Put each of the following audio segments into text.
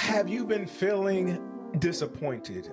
Have you been feeling disappointed?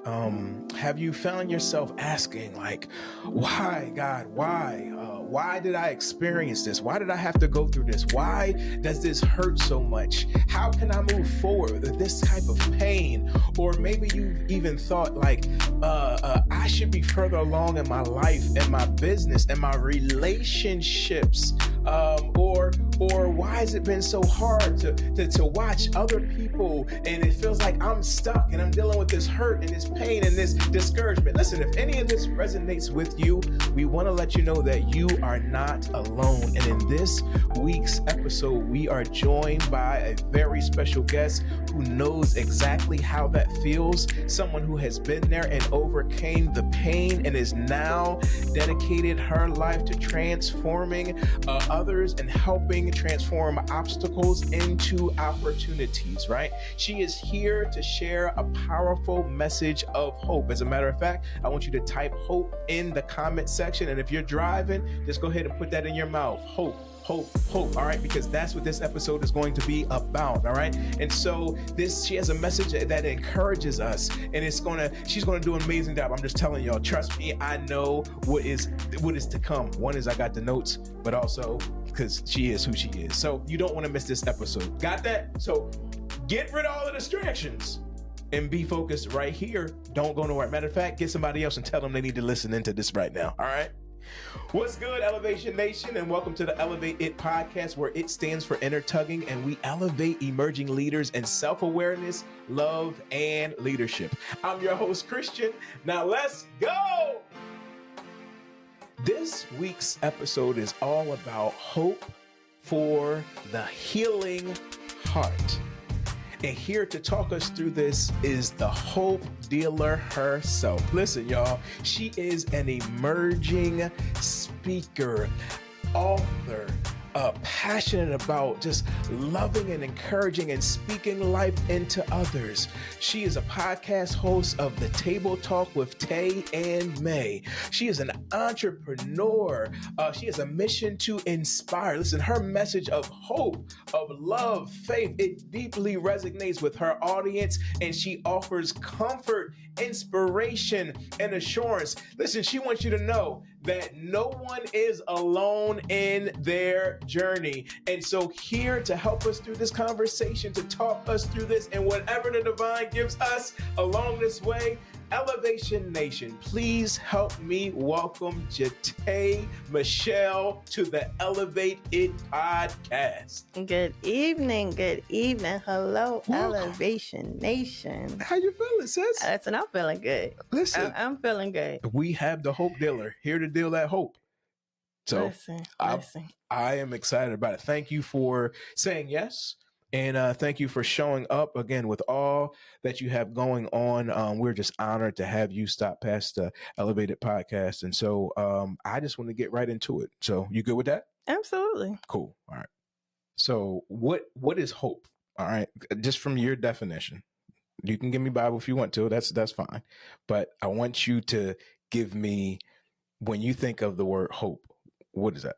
Have you found yourself asking, like, why, God, why? Why did I experience this? Why did I have to go through this? Why does this hurt so much? How can I move forward with this type of pain? Or maybe you've even thought, like, I should be further along in my life, in my business, in my relationships. Or why has it been so hard to watch other people, and it feels like I'm stuck and I'm dealing with this hurt and this pain and this discouragement? Listen, if any of this resonates with you, we want to let you know that you are not alone. And in this week's episode, we are joined by a very special guest who knows exactly how that feels. Someone who has been there and overcame the pain and is now dedicated her life to transforming others and helping transform obstacles into opportunities, right? She is here to share a powerful message of hope. As a matter of fact, I want you to type hope in the comment section. And if you're driving, just go ahead and put that in your mouth. Hope. Hope, hope, all right? Because that's what this episode is going to be about, all right? And so she has a message that encourages us, and she's gonna do an amazing job. I'm just telling y'all, trust me, I know what is to come. One is I got the notes, but also because she is who she is. So you don't want to miss this episode. Got that? So get rid of all the distractions and be focused right here. Don't go nowhere. Matter of fact, get somebody else and tell them they need to listen into this right now, all right? What's good, Elevation Nation, and welcome to the Elevate It podcast, where it stands for inner tugging, and we elevate emerging leaders in self-awareness, love, and leadership. I'm your host, Christian. Now let's go! This week's episode is all about hope for the healing heart. And here to talk us through this is the hope dealer herself. Listen, y'all, she is an emerging speaker, author, passionate about just loving and encouraging and speaking life into others. She is a podcast host of The Table Talk with Tay and May. She is an entrepreneur. She has a mission to inspire. Listen, her message of hope, of love, faith, it deeply resonates with her audience, and she offers comfort, inspiration, and assurance. Listen, she wants you to know that no one is alone in their journey. And so here to help us through this conversation, to talk us through this and whatever the divine gives us along this way, Elevation Nation, please help me welcome Jata'e Michelle to the Elevate It podcast. Good evening. Hello, welcome. Elevation Nation. How you feeling, sis? Listen, I'm feeling good. Listen, I'm feeling good. We have the hope dealer here to deal that hope. So listen. I am excited about it. Thank you for saying yes. And thank you for showing up again with all that you have going on. We're just honored to have you stop past the Elevated podcast. And so I just want to get right into it. So you good with that? Absolutely. Cool. All right. So what is hope? All right. Just from your definition, you can give me Bible if you want to. That's fine. But I want you to give me, when you think of the word hope, what is that?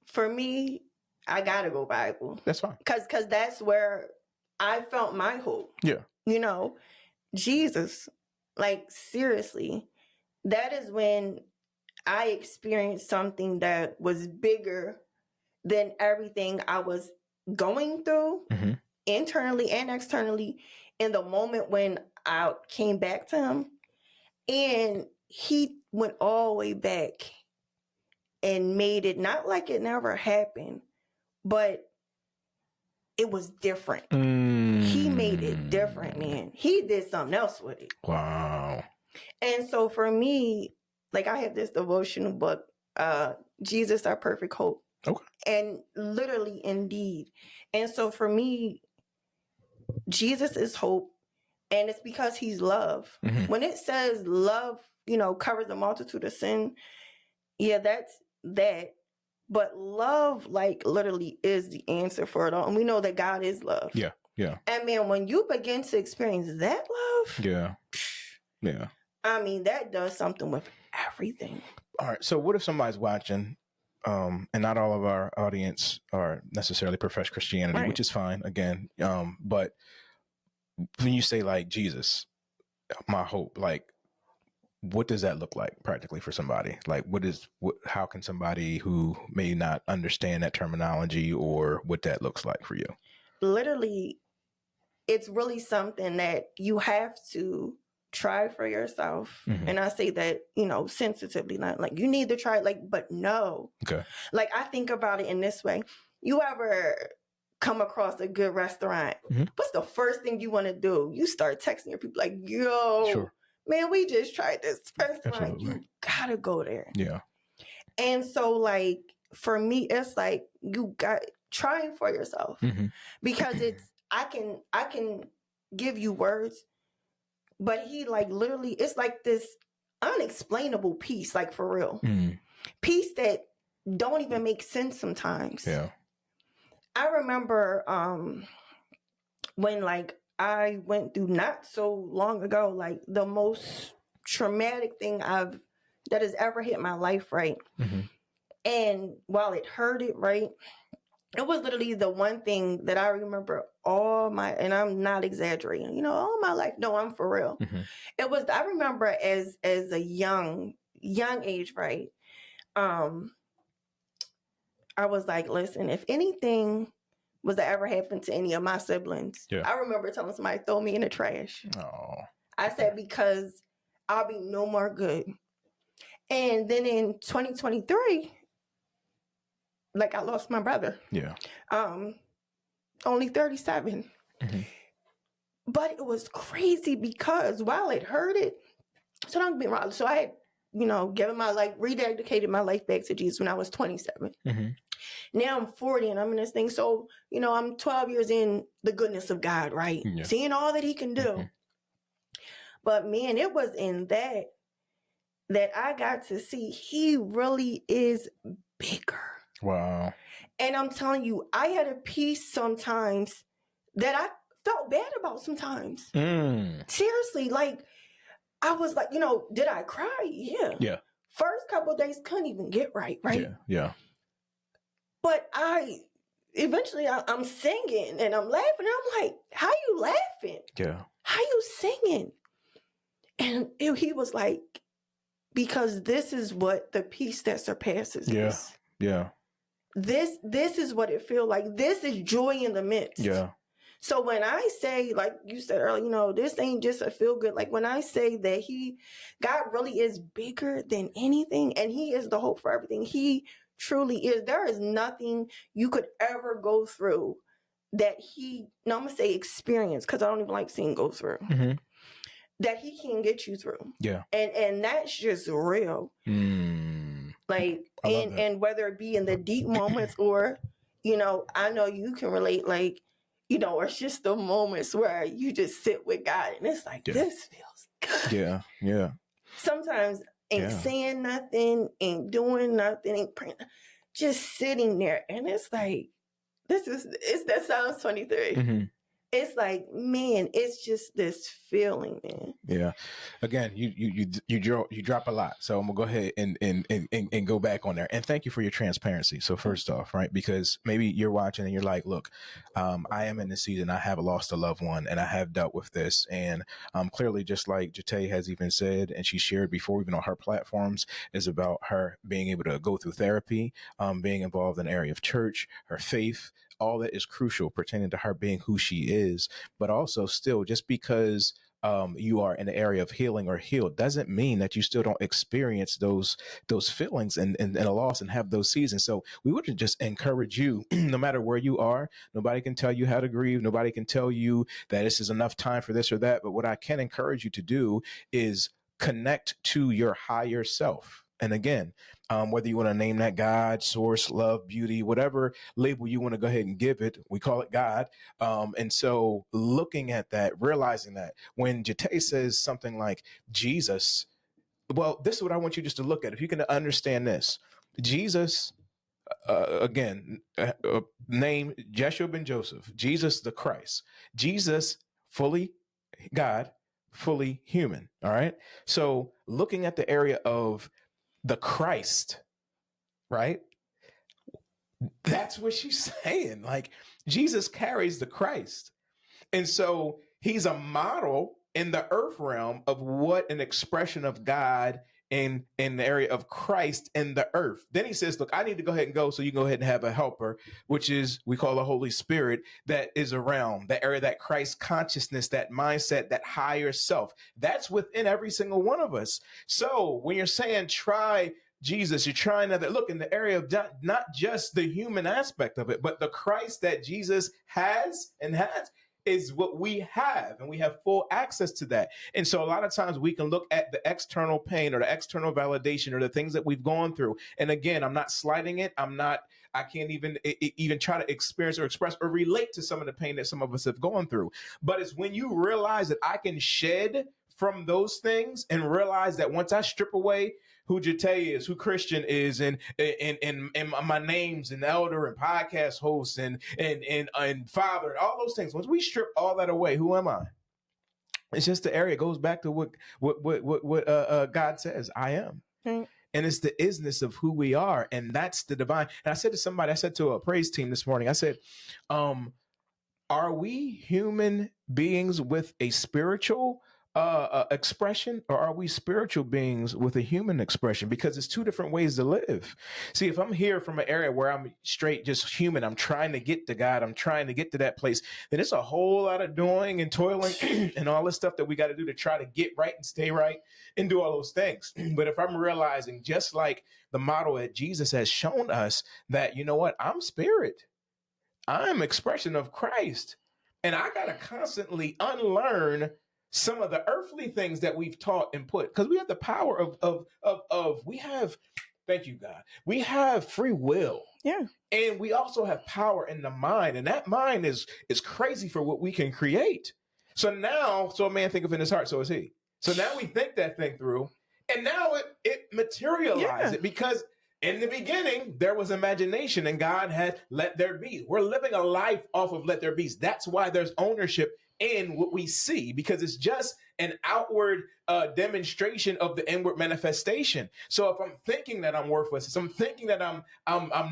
For me, I gotta go Bible. That's fine. Cause that's where I felt my hope. Yeah. You know, Jesus, like seriously, that is when I experienced something that was bigger than everything I was going through internally and externally in the moment when I came back to him. And he went all the way back and made it not like it never happened, but it was different. He made it different, man. He did something else with it. Wow. And so for me, like I have this devotional book, Jesus, Our Perfect Hope. Okay. And literally, indeed. And so for me, Jesus is hope. And it's because he's love. When it says love, covers a multitude of sin, yeah, that's that. But love, like, literally is the answer for it all. And we know that God is love. Yeah, yeah. And man, when you begin to experience that love, yeah. I mean, that does something with everything. All right. So what if somebody's watching, and not all of our audience are necessarily profess Christianity, right, which is fine, again. But when you say like Jesus, my hope, like, what does that look like practically for somebody? Like, how can somebody who may not understand that terminology or what that looks like for you? Literally, it's really something that you have to try for yourself. Mm-hmm. And I say that, sensitively, not like you need to try, like, but no. Okay. Like, I think about it in this way. You ever come across a good restaurant? Mm-hmm. What's the first thing you want to do? You start texting your people like, yo, Sure. Man, we just tried this restaurant. Absolutely. You gotta go there. Yeah. And so, like, for me, it's like you got trying for yourself, Mm-hmm. because I can give you words, but he, like, literally, it's like this unexplainable peace, like, for real. Mm. Peace that don't even make sense sometimes. Yeah. I remember when, like, I went through not so long ago, like, the most traumatic thing that has ever hit my life, right? Mm-hmm. And while it hurted, right, it was literally the one thing that I remember and I'm not exaggerating, all my life. No, I'm for real. Mm-hmm. I remember as a young age, right? I was like, listen, if anything was to ever happen to any of my siblings, Yeah. I remember telling somebody, throw me in the trash. Oh. I said, because I'll be no more good. And then in 2023, like, I lost my brother. Yeah. Only 37. Mm-hmm. But it was crazy because while it hurted, so don't get me wrong. So I had, rededicated my life back to Jesus when I was 27. Mm-hmm. Now I'm 40 and I'm in this thing. So, I'm 12 years in the goodness of God, right? Yeah. Seeing all that he can do. Mm-hmm. But man, it was in that I got to see he really is bigger. Wow. And I'm telling you, I had a peace sometimes that I felt bad about sometimes. Seriously, like, I was like, did I cry? Yeah. Yeah. First couple of days couldn't even get right? Yeah. Yeah. But eventually I'm singing and I'm laughing. And I'm like, how you laughing? Yeah. How you singing? And he was like, because this is what the peace that surpasses is. Yeah. This is what it feels like. This is joy in the midst. Yeah. So when I say, like you said earlier, this ain't just a feel good. Like, when I say that God really is bigger than anything, and he is the hope for everything. He truly is. There is nothing you could ever go through that I'm going to say experience, because I don't even like seeing go through, Mm-hmm. that he can get you through. Yeah. And that's just real. Like, and whether it be in the deep moments or, I know you can relate, like, or it's just the moments where you just sit with God and it's like, this feels good. Yeah. Yeah. Sometimes ain't saying nothing, ain't doing nothing, ain't praying, just sitting there. And it's like, it's that Psalms 23. Mm-hmm. It's like, man, it's just this feeling, man. Yeah. Again, you drop a lot. So I'm gonna go ahead and go back on there. And thank you for your transparency. So first off, right, because maybe you're watching and you're like, look, I am in this season. I have lost a loved one and I have dealt with this. And clearly, just like Jatae has even said, and she shared before, even on her platforms, is about her being able to go through therapy, being involved in the area of church, her faith. All that is crucial pertaining to her being who she is, but also still, just because you are in the area of healing or healed doesn't mean that you still don't experience those feelings and a loss and have those seasons. So we would just encourage you, no matter where you are, nobody can tell you how to grieve. Nobody can tell you that this is enough time for this or that. But what I can encourage you to do is connect to your higher self. And again, whether you want to name that God, source, love, beauty, whatever label you want to go ahead and give it, we call it God. And so looking at that, realizing that when Jatae says something like Jesus, well, this is what I want you just to look at. If you can understand this, Jesus, name Jeshua ben Joseph, Jesus the Christ, Jesus fully God, fully human. All right. So looking at the area of the Christ, right? That's what she's saying. Like, Jesus carries the Christ. And so he's a model in the earth realm of what an expression of God in the area of Christ in the earth. Then he says, look, I need to go ahead and go so you can go ahead and have a helper, which is we call the Holy Spirit, that is around that area, that Christ consciousness, that mindset, that higher self. That's within every single one of us. So when you're saying try Jesus, you're trying to look in the area of not just the human aspect of it, but the Christ that Jesus has is what we have, and we have full access to that. And so a lot of times we can look at the external pain or the external validation or the things that we've gone through. And again, I'm not slighting it. I can't even try to experience or express or relate to some of the pain that some of us have gone through. But it's when you realize that I can shed from those things and realize that once I strip away who Jatae is, who Christian is, and my names and elder and podcast host and father and all those things. Once we strip all that away, who am I? It's just the area. It goes back to what God says, I am. Mm. And it's the isness of who we are. And that's the divine. And I said to a praise team this morning, I said, are we human beings with a spiritual expression, or are we spiritual beings with a human expression? Because it's two different ways to live. See, if I'm here from an area where I'm straight just human, I'm trying to get to God, I'm trying to get to that place, then it's a whole lot of doing and toiling and all this stuff that we got to do to try to get right and stay right and do all those things. But if I'm realizing, just like the model that Jesus has shown us, that, you know what, I'm spirit, I'm expression of Christ, and I got to constantly unlearn some of the earthly things that we've taught and put, because we have the power we have, thank you, God, we have free will. Yeah. And we also have power in the mind, and that mind is crazy for what we can create. So a man thinketh in his heart, so is he. So now we think that thing through, and now it materializes it, because in the beginning, there was imagination and God had let there be. We're living a life off of let there be. That's why there's ownership in what we see, because it's just an outward demonstration of the inward manifestation. So if I'm thinking that I'm worthless, if I'm thinking that I'm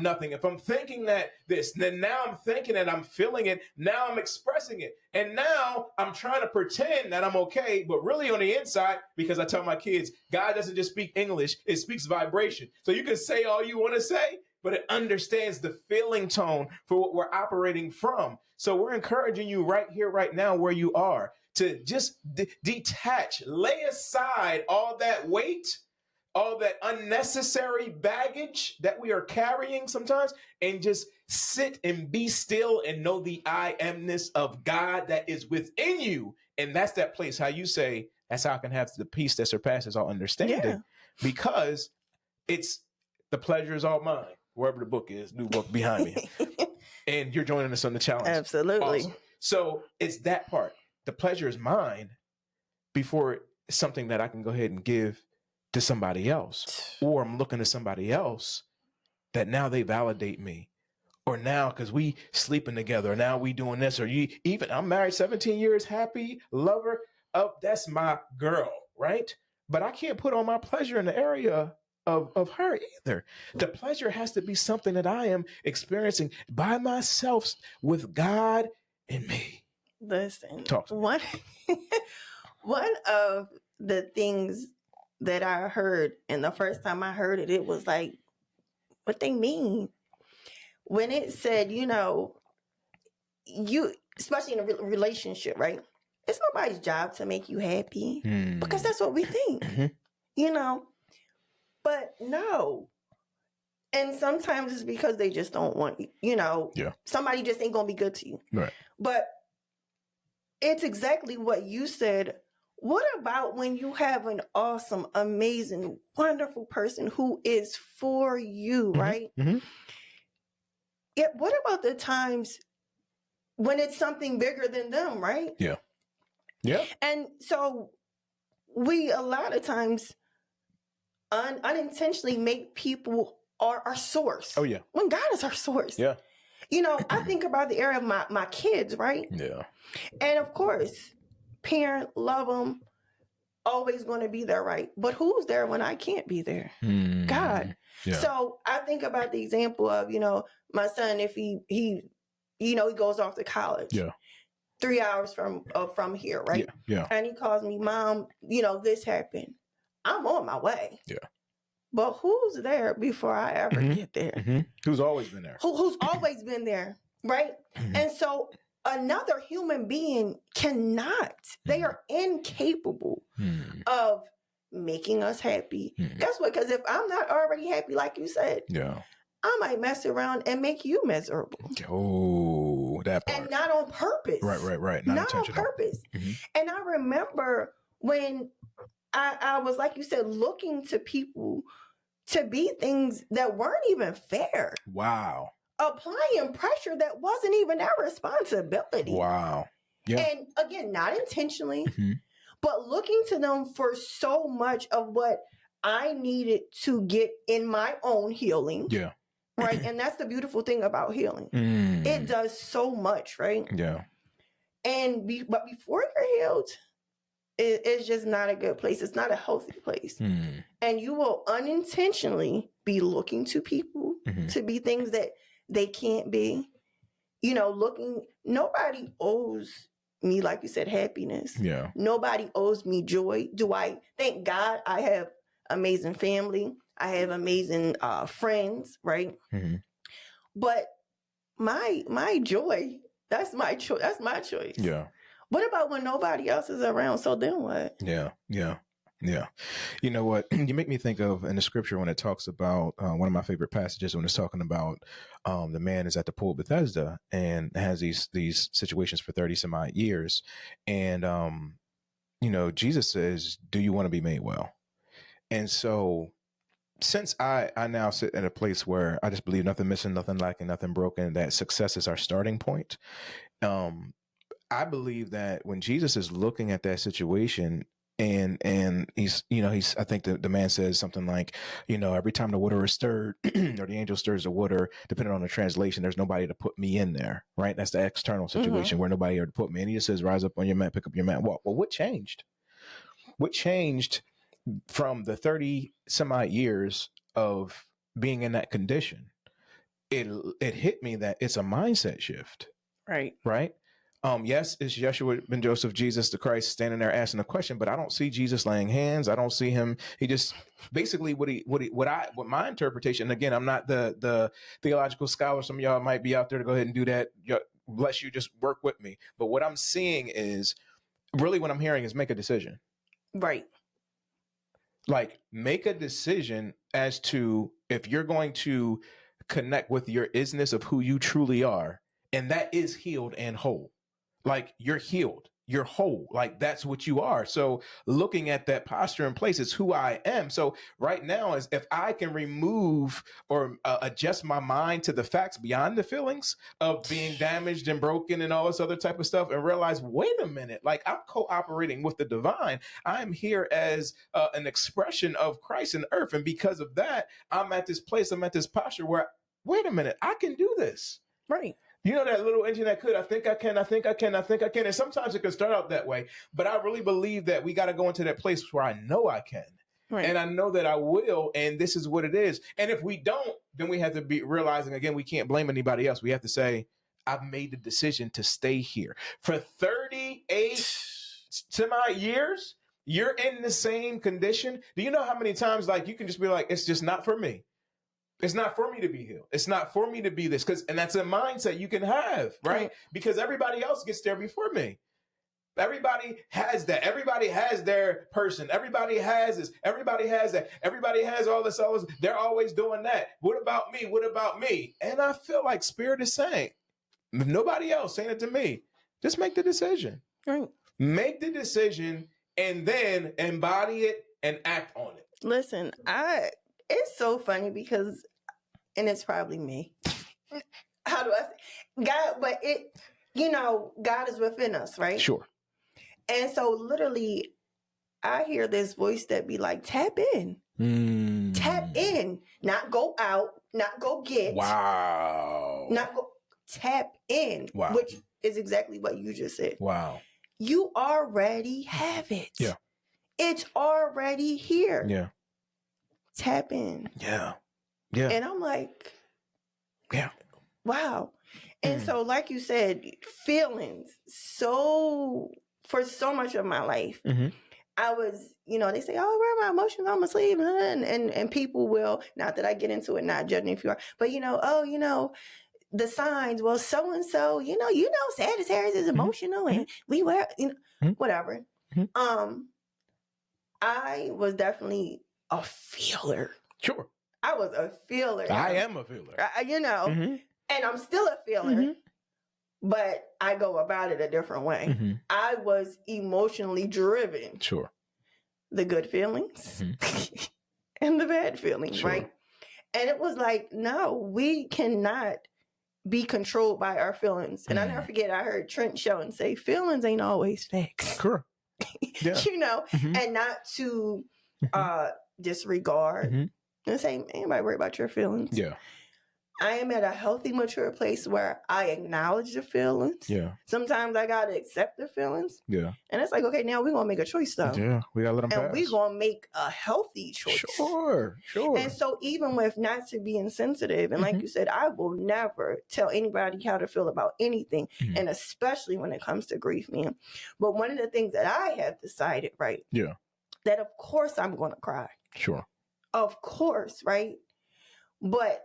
nothing, if I'm thinking that this, then now I'm thinking that I'm feeling it, now I'm expressing it. And now I'm trying to pretend that I'm okay, but really on the inside, because I tell my kids, God doesn't just speak English, it speaks vibration. So you can say all you want to say, but it understands the feeling tone for what we're operating from. So we're encouraging you right here, right now, where you are, to just detach, lay aside all that weight, all that unnecessary baggage that we are carrying sometimes, and just sit and be still and know the I amness of God that is within you. And that's that place, how you say, that's how I can have the peace that surpasses all understanding, because it's the pleasure is all mine. Wherever the book is, new book behind me. And you're joining us on the challenge. Absolutely. Awesome. So it's that part. The pleasure is mine before it's something that I can go ahead and give to somebody else. Or I'm looking to somebody else that now they validate me. Or now, because we sleeping together, or now we doing this, or I'm married 17 years, happy, lover. Oh, that's my girl, right? But I can't put on my pleasure in the area of her either. The pleasure has to be something that I am experiencing by myself with God in me. Listen, one of the things that I heard, and the first time I heard it, it was like, what they mean when it said, you, especially in a relationship, right? It's nobody's job to make you happy, because that's what we think, But no. And sometimes it's because they just don't want you, somebody just ain't going to be good to you. Right. But it's exactly what you said. What about when you have an awesome, amazing, wonderful person who is for you, right? Mm-hmm. Yet what about the times when it's something bigger than them, right? Yeah. Yeah. And so we a lot of times unintentionally make people our source. Oh, yeah. When God is our source. Yeah. I think about the area of my kids, right? Yeah. And of course, parent, love them, always going to be there, right? But who's there when I can't be there? God. Yeah. So I think about the example of, my son, if he goes off to college. Yeah. 3 hours from here, right? Yeah. And he calls me, Mom, this happened. I'm on my way. Yeah. But who's there before I ever get there? Mm-hmm. Who's always been there? Who's always been there, right? And so another human being cannot, they are incapable of making us happy. Guess what? Because if I'm not already happy, like you said, I might mess around and make you miserable. Oh, that part. And not on purpose. Right. Not on purpose. And I remember when I was, like you said, looking to people to be things that weren't even fair. Wow. Applying pressure that wasn't even their responsibility. Wow. Yeah. And again, not intentionally, but looking to them for so much of what I needed to get in my own healing. Yeah. Right. And that's the beautiful thing about healing. It does so much, right? Yeah. But before you're healed, it's just not a good place. It's not a healthy place. And you will unintentionally be looking to people to be things that they can't be. Nobody owes me, like you said, happiness. Yeah. Nobody owes me joy. Thank God I have amazing family. I have amazing friends, right? But my joy, that's my choice. That's my choice. Yeah. What about when nobody else is around? So then what? Yeah. You know what? You make me think of in the scripture when it talks about one of my favorite passages when it's talking about the man is at the pool of Bethesda and has these situations for 30 some odd years. And, Jesus says, do you want to be made well? And so since I now sit in a place where I just believe nothing missing, nothing lacking, nothing broken, that success is our starting point. I believe that when Jesus is looking at that situation and he's I think the man says something like, every time the water is stirred or the angel stirs the water, depending on the translation, there's nobody to put me in there, right? That's the external situation where nobody here to put me. And he just says, rise up on your mat, pick up your mat, walk. Well, what changed? What changed from the 30 some odd years of being in that condition? It hit me that it's a mindset shift. Right. Yes, it's Yeshua ben Joseph, Jesus the Christ, standing there asking a question, but I don't see Jesus laying hands. I don't see him. He just basically what my interpretation. And again, I'm not the theological scholar. Some of y'all might be out there to go ahead and do that. Bless you. Just work with me. But what I'm seeing is really what I'm hearing is make a decision. Right. Like make a decision as to if you're going to connect with your isness of who you truly are. And that is healed and whole. Like you're healed, you're whole. Like that's what you are. So looking at that posture in place is who I am. So right now is if I can remove or adjust my mind to the facts beyond the feelings of being damaged and broken and all this other type of stuff and realize, wait a minute, like I'm cooperating with the divine. I'm here as an expression of Christ in earth. And because of that, I'm at this place, I'm at this posture where, wait a minute, I can do this. Right. You know that little engine that could, I think I can. And sometimes it can start out that way. But I really believe that we got to go into that place where I know I can. Right. And I know that I will. And this is what it is. And if we don't, then we have to be realizing, again, we can't blame anybody else. We have to say, I've made the decision to stay here. For 38 semi years, you're in the same condition. Do you know how many times like you can just be like, it's just not for me. It's not for me to be healed. It's not for me to be this. And that's a mindset you can have, right? Because everybody else gets there before me. Everybody has that. Everybody has their person. Everybody has this. Everybody has that. Everybody has all this. They're always doing that. What about me? What about me? And I feel like Spirit is saying, if nobody else saying it to me, just make the decision. Right. Make the decision and then embody it and act on it. Listen, it's so funny because, and it's probably me. How do I say? God, but God is within us, right? Sure. And so literally, I hear this voice that be like, tap in. Tap in. Not go out, not go get. Wow. Not go, tap in. Wow. Which is exactly what you just said. Wow. You already have it. Yeah. It's already here. Yeah. Tap in. Yeah. Yeah. And I'm like, yeah. Wow. And so, like you said, feelings. So for so much of my life, I was, they say, "Oh, where are my emotions on my sleeve?" And people will, not that I get into it, not judging if you are, but the signs. Well, so and so, Sagittarius is emotional, and we were, whatever. I was definitely a feeler. Sure. I was a feeler. I am a feeler. And I'm still a feeler, but I go about it a different way. I was emotionally driven. Sure. The good feelings and the bad feelings, right? And it was like, no, we cannot be controlled by our feelings. And I never forget, I heard Trent Shelton say, feelings ain't always facts. Correct. Yeah. And not to disregard and say, anybody worry about your feelings. Yeah. I am at a healthy, mature place where I acknowledge the feelings. Yeah. Sometimes I got to accept the feelings. Yeah. And it's like, okay, now we're going to make a choice, though. Yeah. We got to let them pass. And we're going to make a healthy choice. Sure. And so even with not to be insensitive, and like you said, I will never tell anybody how to feel about anything, and especially when it comes to grief, man. But one of the things that I have decided, right? Yeah. That of course I'm going to cry. Sure. Of course, right? But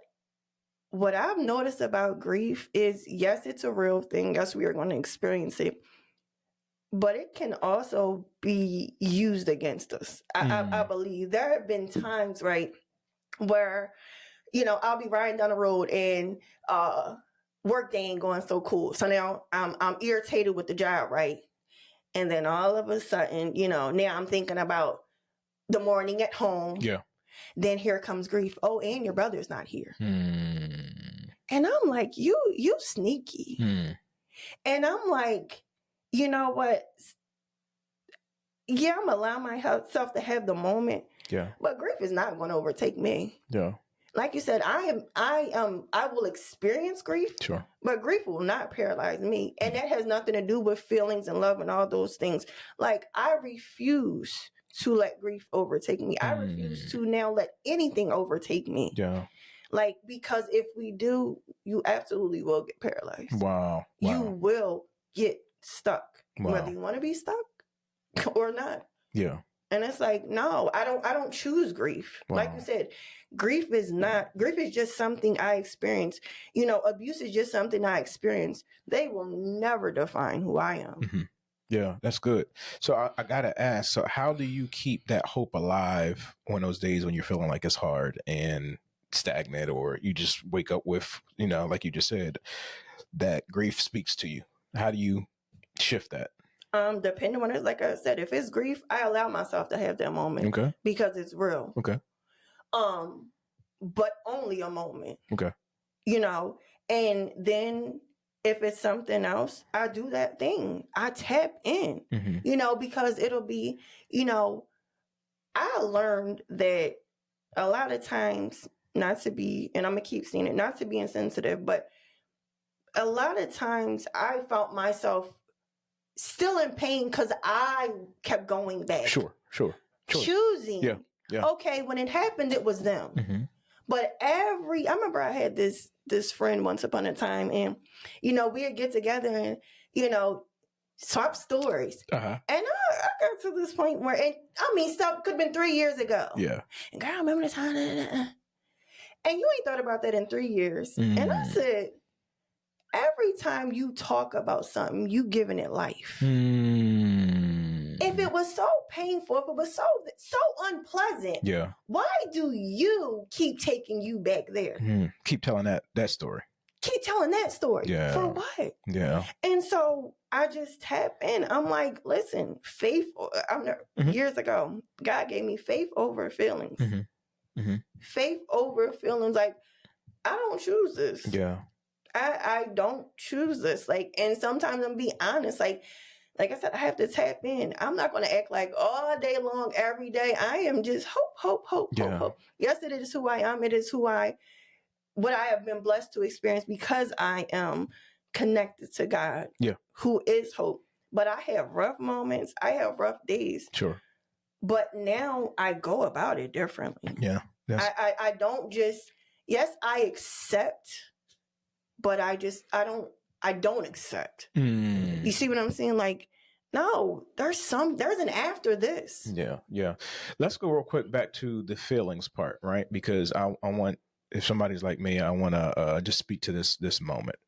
what I've noticed about grief is, yes, it's a real thing. Yes, we are going to experience it. But it can also be used against us. I believe there have been times, right, where, I'll be riding down the road and work day ain't going so cool. So now I'm irritated with the job, right? And then all of a sudden, now I'm thinking about the morning at home. Yeah. Then here comes grief. Oh, and your brother's not here. And I'm like, you sneaky. And I'm like, you know what? Yeah, I'm allowing myself to have the moment. Yeah. But grief is not going to overtake me. Yeah. Like you said, I will experience grief. Sure. But grief will not paralyze me. And that has nothing to do with feelings and love and all those things. Like, I refuse to let grief overtake me. I refuse to now let anything overtake me. Yeah. Like, because if we do, you absolutely will get paralyzed. Wow. You will get stuck, whether you want to be stuck or not. Yeah. And it's like, no, I don't choose grief. Wow. Like you said, grief is just something I experience. Abuse is just something I experience. They will never define who I am. Yeah, that's good. So I got to ask, so how do you keep that hope alive on those days when you're feeling like it's hard and stagnant, or you just wake up with, like you just said, that grief speaks to you? How do you shift that? Depending on it, like I said, if it's grief, I allow myself to have that moment. Okay. Because it's real. Okay. But only a moment. Okay. And then if it's something else, I do that thing. I tap in, because it'll be, I learned that a lot of times, not to be, and I'm going to keep saying it, not to be insensitive, but a lot of times I felt myself still in pain because I kept going back. Sure. Choosing. Yeah. Okay, when it happened, it was them. But I remember I had this friend once upon a time, and, we'd get together and, swap stories. And I got to this point where, stuff could have been 3 years ago. Yeah. And girl, I remember the time. And you ain't thought about that in 3 years. And I said, every time you talk about something, you giving it life. If it was so painful, if it was so unpleasant, why do you keep taking you back there? Keep telling that story. Keep telling that story. Yeah. For what? Yeah. And so I just tap in. I'm like, listen, faith. Years ago, God gave me faith over feelings. Faith over feelings. Like, I don't choose this. Yeah. I don't choose this. Like, and sometimes I'm be honest. Like I said, I have to tap in. I'm not going to act like all day long, every day. I am just hope. Yes, it is who I am. It is what I have been blessed to experience because I am connected to God, who is hope. But I have rough moments. I have rough days. Sure. But now I go about it differently. Yeah. I don't just, yes, I accept, but I don't accept. You see what I'm saying? Like, no, there's an after this. Yeah. Let's go real quick back to the feelings part, right? Because I want, if somebody's like me, I want to just speak to this moment.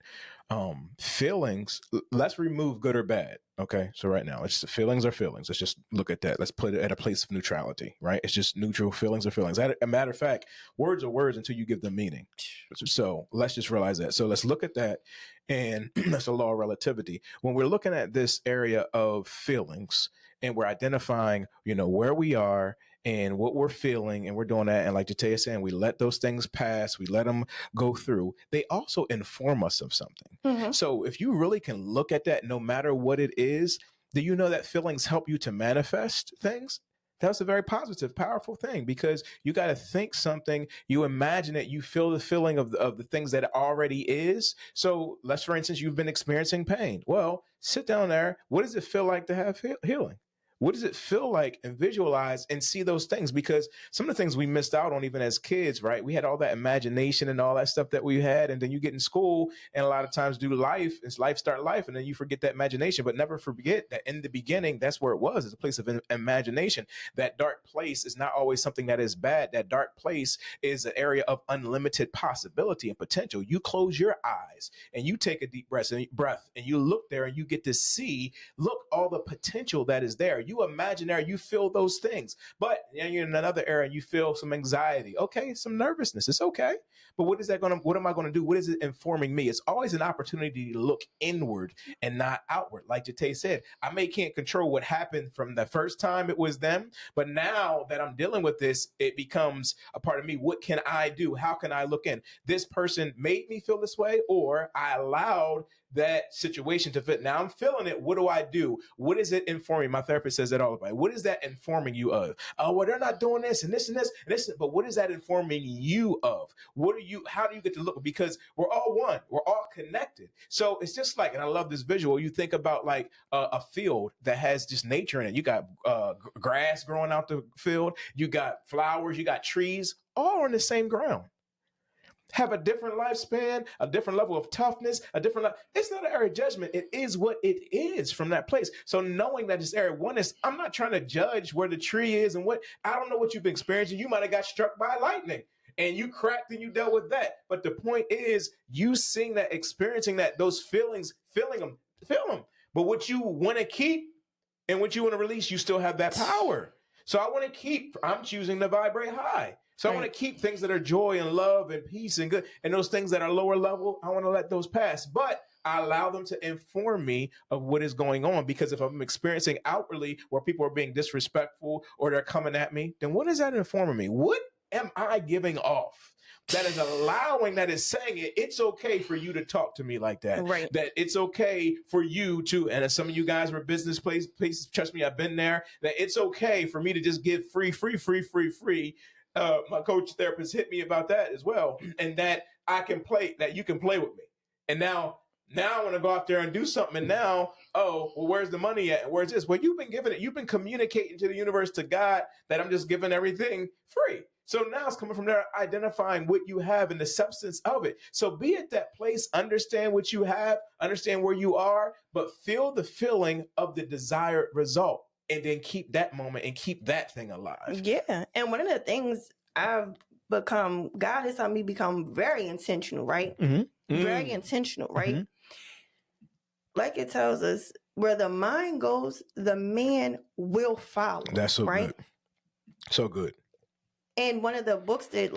Feelings, let's remove good or bad. Okay. So right now, it's feelings are feelings. Let's just look at that. Let's put it at a place of neutrality, right? It's just neutral. Feelings are feelings. As a matter of fact, words are words until you give them meaning. So let's just realize that. So let's look at that. And that's a law of relativity. When we're looking at this area of feelings and we're identifying, where we are and what we're feeling, and we're doing that. And like Jatae is saying, we let those things pass. We let them go through. They also inform us of something. Mm-hmm. So if you really can look at that, no matter what it is, do you know that feelings help you to manifest things? That's a very positive, powerful thing, because you got to think something, you imagine it, you feel the feeling of the things that it already is. So let's, for instance, you've been experiencing pain. Well, sit down there. What does it feel like to have healing? What does it feel like, and visualize and see those things? Because some of the things we missed out on even as kids, right? We had all that imagination and all that stuff that we had. And then you get in school and a lot of times do life, it's life start life. And then you forget that imagination, but never forget that in the beginning, that's where it was. It's a place of imagination. That dark place is not always something that is bad. That dark place is an area of unlimited possibility and potential. You close your eyes and you take a deep breath and you look there and you get to see, look, all the potential that is there. You imagine there, you feel those things, but you're in another area and you feel some anxiety. Okay. Some nervousness. It's okay. But what am I going to do? What is it informing me? It's always an opportunity to look inward and not outward. Like Jatae said, I can't control what happened from the first time it was them, but now that I'm dealing with this, it becomes a part of me. What can I do? How can I look in? This person made me feel this way, or I allowed that situation to fit. Now I'm feeling it. What do I do? What is it informing? My therapist says that all the time. What is that informing you of? Oh, well, they're not doing this and this and this and this. But what is that informing you of? How do you get to look? Because we're all one. We're all connected. So it's just like, and I love this visual. You think about like a field that has just nature in it. You got grass growing out the field. You got flowers. You got trees, all on the same ground. Have a different lifespan, a different level of toughness, it's not an area of judgment. It is what it is from that place. So knowing that this area one is, I'm not trying to judge where the tree is and I don't know what you've been experiencing. You might've got struck by lightning and you cracked and you dealt with that. But the point is you seeing that, experiencing that, those feelings, feeling them, feel them. But what you want to keep and what you want to release, you still have that power. So I'm choosing to vibrate high. So I want to keep things that are joy and love and peace and good. And those things that are lower level, I want to let those pass. But I allow them to inform me of what is going on. Because if I'm experiencing outwardly where people are being disrespectful or they're coming at me, then what is that informing me? What am I giving off? That is allowing, that is saying it's okay for you to talk to me like that. Right. That it's okay for you to, and as some of you guys were business places, trust me, I've been there, that it's okay for me to just give free. My coach therapist hit me about that as well. And that I can play, that you can play with me. And now I want to go out there and do something. And now, where's the money at? Where's this? Well, you've been giving it. You've been communicating to the universe, to God, that I'm just giving everything free. So now it's coming from there, identifying what you have and the substance of it. So be at that place, understand what you have, understand where you are, but feel the feeling of the desired result. And then keep that moment and keep that thing alive. Yeah. And one of the things God has helped me become very intentional, right? Mm-hmm. Very intentional, right? Mm-hmm. Like it tells us, where the mind goes, the man will follow. That's so right? good. So good. And one of the books that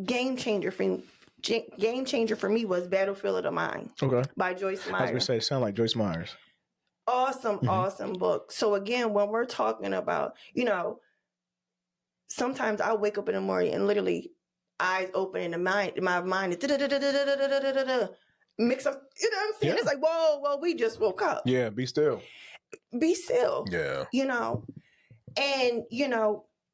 game changer for me was Battlefield of the Mind. Okay. By Joyce Meyer. I was going to say, it sounds like Joyce Myers. Awesome book. So again, when we're talking about, sometimes I'll wake up in the morning and literally eyes open and my mind is mix up, you know what I'm saying? Yeah. It's like, whoa, we just woke up. Yeah, be still. Be still. Yeah. And,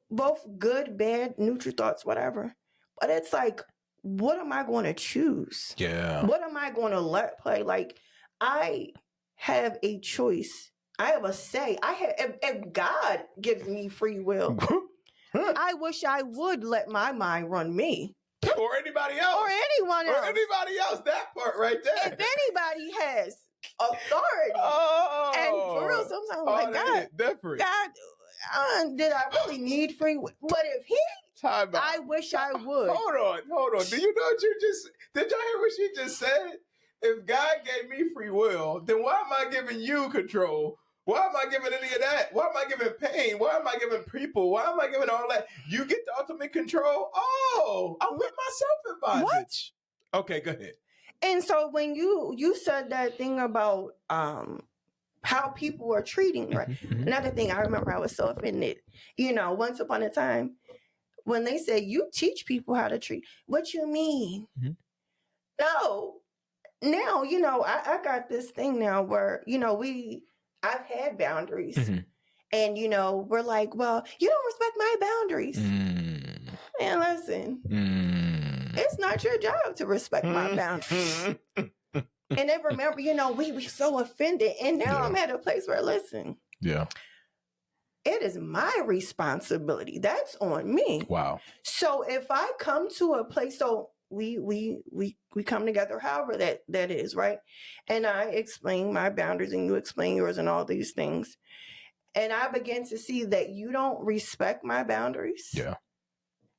both good, bad, neutral thoughts, whatever. But it's like, what am I going to choose? Yeah. What am I going to let play? Like, I have a choice. I have a say. If God gives me free will, I wish I would let my mind run me. or anybody else. Or anyone else. Or anybody else. That part right there. If anybody has authority. And for real, sometimes I'm like, God, different. God, did I really need free will? But if he, I wish I would. Hold on. Do you know what did y'all hear what she just said? If God gave me free will, then why am I giving you control? Why am I giving any of that? Why am I giving pain? Why am I giving people? Why am I giving all that? You get the ultimate control? Oh, I put myself in bondage. What? Okay, go ahead. And so when you said that thing about how people are treating, right? Another thing I remember, I was so offended. Once upon a time, when they said you teach people how to treat, what you mean? No. Now, I got this thing now where, I've had boundaries. And, we're like, well, you don't respect my boundaries. And listen, it's not your job to respect my boundaries. And then remember, we were so offended. And now I'm at a place where, listen. Yeah. It is my responsibility. That's on me. Wow. So if I come to a place, so we come together, however that is, right? And I explain my boundaries and you explain yours and all these things. And I begin to see that you don't respect my boundaries. Yeah.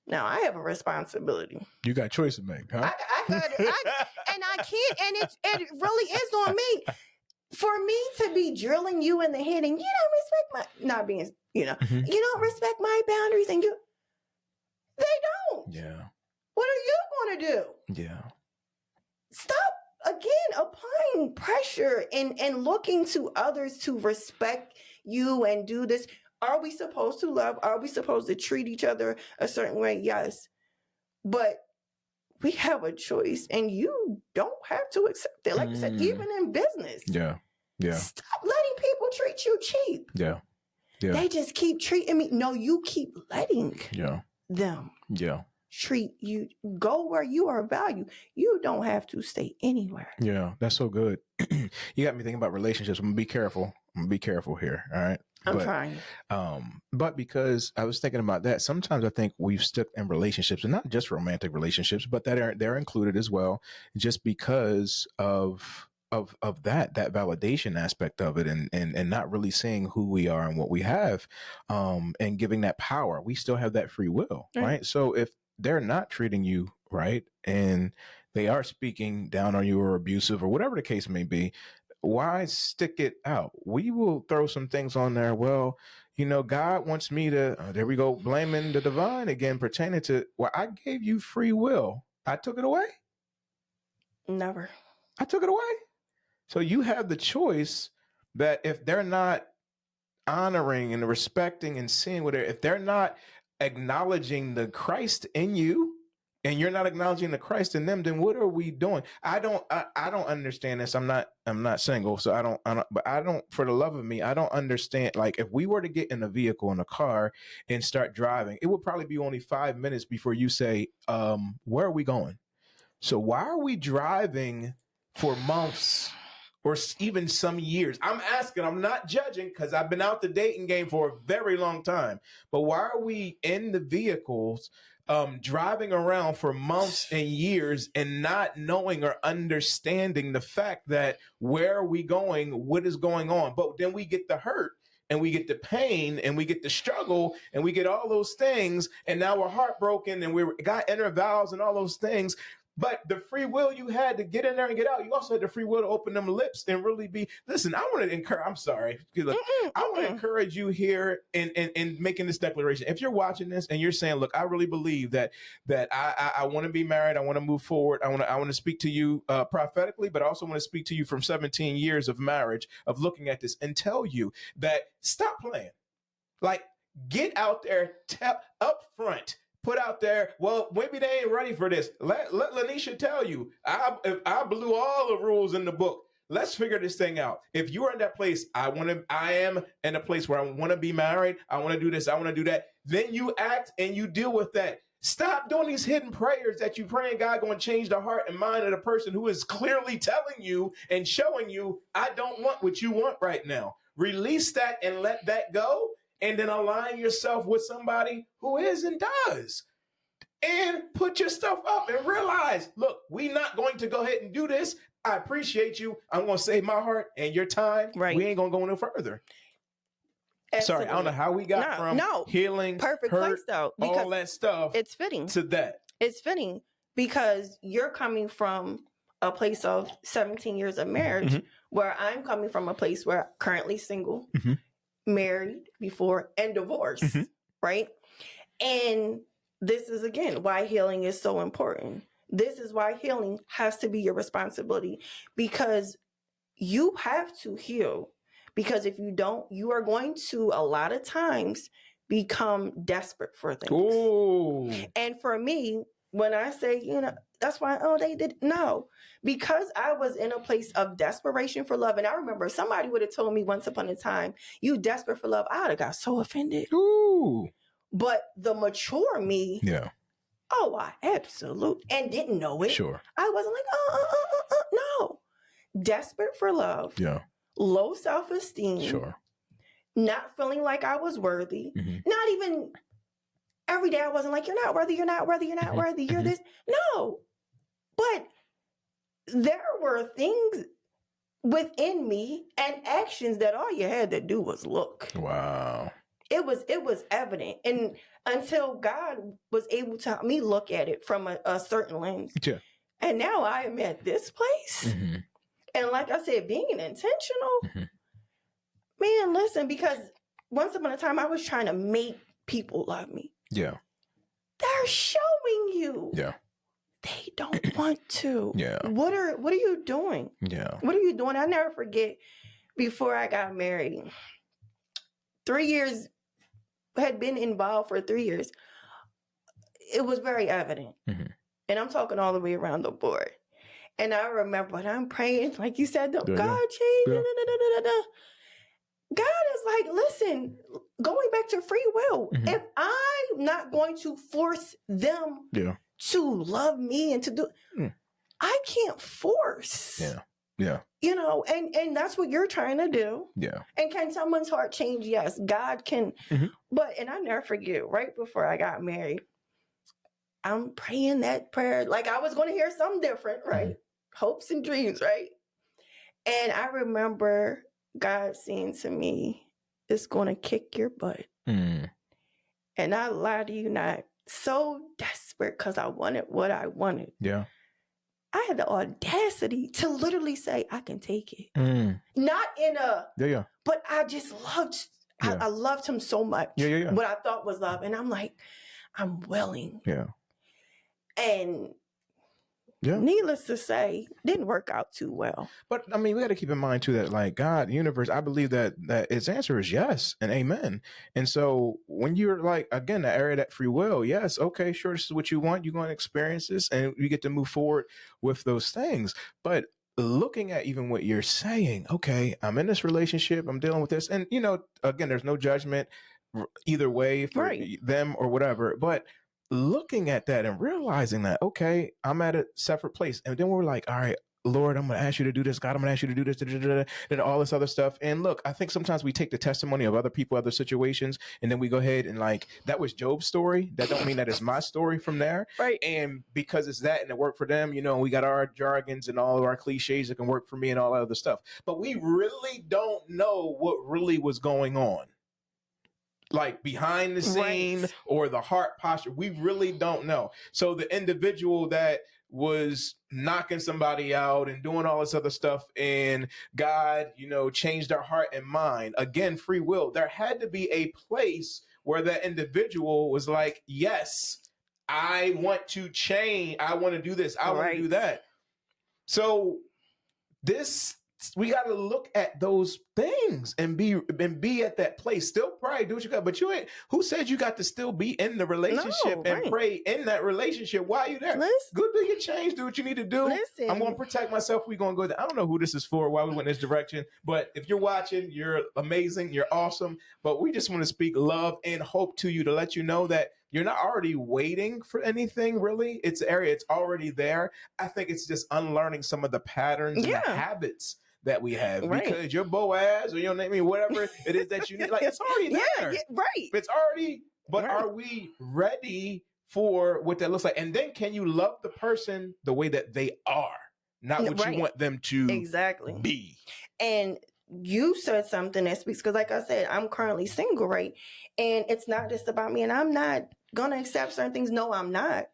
Now I have a responsibility. You got a choice to make, huh? I got it. And I can't, and it really is on me. For me to be drilling you in the head and you don't respect my, not being, you don't respect my boundaries and they don't. Yeah. What are you going to do? Yeah. Stop, again, applying pressure and looking to others to respect you and do this. Are we supposed to love? Are we supposed to treat each other a certain way? Yes. But we have a choice and you don't have to accept it. Like you said, even in business. Yeah. Yeah. Stop letting people treat you cheap. Yeah. Yeah. They just keep treating me. No, you keep letting them treat you. Go where you are valued. You don't have to stay anywhere. Yeah. That's so good. You got me thinking about relationships. I'm gonna be careful. here. All right. I'm trying. But because I was thinking about that, sometimes I think we've stuck in relationships, and not just romantic relationships, but they're included as well, just because of that validation aspect of it, and not really seeing who we are and what we have, and giving that power. We still have that free will, right? So if they're not treating you right and they are speaking down on you or abusive or whatever the case may be, why stick it out? We will throw some things on there. Well, God wants me to, there we go, blaming the divine again, pertaining to, well, I gave you free will. I took it away? Never. I took it away. So you have the choice that if they're not honoring and respecting and seeing if they're not acknowledging the Christ in you, and you're not acknowledging the Christ in them, then what are we doing? I don't understand this. I'm not single, so I don't, for the love of me, I don't understand. Like, if we were to get in a vehicle, in a car, and start driving, it would probably be only 5 minutes before you say, where are we going? So why are we driving for months or even some years? I'm asking, I'm not judging, because I've been out the dating game for a very long time. But why are we in the vehicles driving around for months and years and not knowing or understanding the fact that where are we going, what is going on? But then we get the hurt and we get the pain and we get the struggle and we get all those things. And now we're heartbroken and we got inner vows and all those things. But the free will you had to get in there and get out, you also had the free will to open them lips and really be, listen, I want to encourage, I'm sorry. Look, I want to encourage you here in making this declaration. If you're watching this and you're saying, look, I really believe that I want to be married. I want to move forward. I want to speak to you prophetically, but I also want to speak to you from 17 years of marriage, of looking at this, and tell you that stop playing. Like, get out there, up front. Put out there, well, maybe they ain't ready for this. Let Lanisha tell you, I blew all the rules in the book. Let's figure this thing out. If you are in that place, I am in a place where I want to be married. I want to do this. I want to do that. Then you act and you deal with that. Stop doing these hidden prayers that you praying God going to change the heart and mind of the person who is clearly telling you and showing you, I don't want what you want right now. Release that and let that go. And then align yourself with somebody who is and does. and put your stuff up and realize, look, we not going to go ahead and do this. I appreciate you. I'm going to save my heart and your time. Right. We ain't going to go no further. Absolutely. Sorry, I don't know how we got from healing, perfect hurt, place though, because all that stuff. It's fitting to that. It's fitting because you're coming from a place of 17 years of marriage, Mhm. where I'm coming from a place where I'm currently single, Mhm. married before, and divorced, Mhm. right? And this is, again, why healing is so important. This is why healing has to be your responsibility, because you have to heal. Because if you don't, you are going to, a lot of times, become desperate for things. Ooh. And for me, when I say, that's why, they did. No, because I was in a place of desperation for love. And I remember somebody would have told me once upon a time, you desperate for love. I would have got so offended. Ooh. But the mature me, Yeah. oh, I absolutely, and didn't know it. Sure. I wasn't like, no. Desperate for love. Yeah. Low self-esteem. Sure. Not feeling like I was worthy. Mhm. Not even every day I wasn't like, you're not worthy, you're not worthy, you're not worthy, you're this. No. But there were things within me and actions that all you had to do was look. Wow. It was evident. And until God was able to help me look at it from a certain lens. Yeah. And now I am at this place. Mhm. And like I said, being intentional, Mhm. man, listen, because once upon a time I was trying to make people love me. Yeah. They're showing you. Yeah. They don't want to. Yeah. What are you doing? Yeah. What are you doing? I never forget, before I got married, 3 years, had been involved for 3 years. It was very evident. Mhm. And I'm talking all the way around the board. And I remember when I'm praying, like you said, God change. Yeah. God is like, listen, going back to free will. Mhm. If I'm not going to force them to love me and to do, I can't force. Yeah. Yeah. And that's what you're trying to do. Yeah. And can someone's heart change? Yes, God can. Mhm. And I never forget, right before I got married, I'm praying that prayer like I was going to hear something different, right? Hopes and dreams, right? And I remember God saying to me, it's going to kick your butt. Mm. And I lie to you not, so desperate because I wanted what I wanted. Yeah. I had the audacity to literally say, I can take it. Mm. Not in a, Yeah. but I just loved, I loved him so much. Yeah. What I thought was love. And I'm like, I'm willing. Yeah. And needless to say, didn't work out too well. But I mean, we got to keep in mind too that like God, universe, I believe that its answer is yes and amen. And so when you're like, again, the area of that free will, yes, okay, sure, this is what you want. You're going to experience this and you get to move forward with those things. But looking at even what you're saying, okay, I'm in this relationship, I'm dealing with this. And, again, there's no judgment either way for them or whatever. But looking at that and realizing that, okay, I'm at a separate place. And then we're like, all right, Lord, I'm going to ask you to do this. God, I'm going to ask you to do this, and all this other stuff. And look, I think sometimes we take the testimony of other people, other situations, and then we go ahead and like, that was Job's story. That don't mean that it's my story from there. Right. And because it's that and it worked for them, we got our jargons and all of our cliches that can work for me and all that other stuff. But we really don't know what really was going on. Like behind the scene or the heart posture, we really don't know. So the individual that was knocking somebody out and doing all this other stuff and God, changed their heart and mind, again, free will, there had to be a place where that individual was like, yes, I want to change. I want to do this. I want to do that. So we got to look at those things and be at that place. Still pray, do what you got, but you ain't. Who said you got to still be in the relationship and pray in that relationship? Why are you there? Go do your change. Do what you need to do. Listen. I'm going to protect myself. We're going to go there. I don't know who this is for. Why we went in this direction? But if you're watching, you're amazing. You're awesome. But we just want to speak love and hope to you to let you know that you're not already waiting for anything, really. It's an area. It's already there. I think it's just unlearning some of the patterns and the habits that we have, because your Boaz or your name, whatever it is that you need, like it's already there. Right. It's already, but are we ready for what that looks like. And then can you love the person the way that they are, not what you want them to be. And you said something that speaks, because like I said, I'm currently single, right? And it's not just about me, and I'm not going to accept certain things. No, I'm not.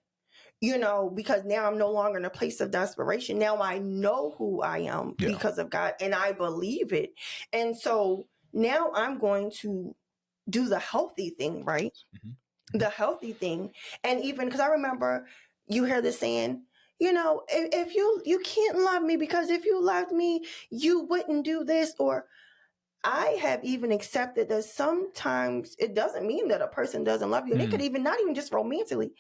Because now I'm no longer in a place of desperation. Now I know who I am because of God, and I believe it. And so now I'm going to do the healthy thing, right? Mm-hmm. The healthy thing. And even because I remember you hear this saying, if you can't love me, because if you loved me, you wouldn't do this. Or I have even accepted that sometimes it doesn't mean that a person doesn't love you. And it could even, not even just romantically,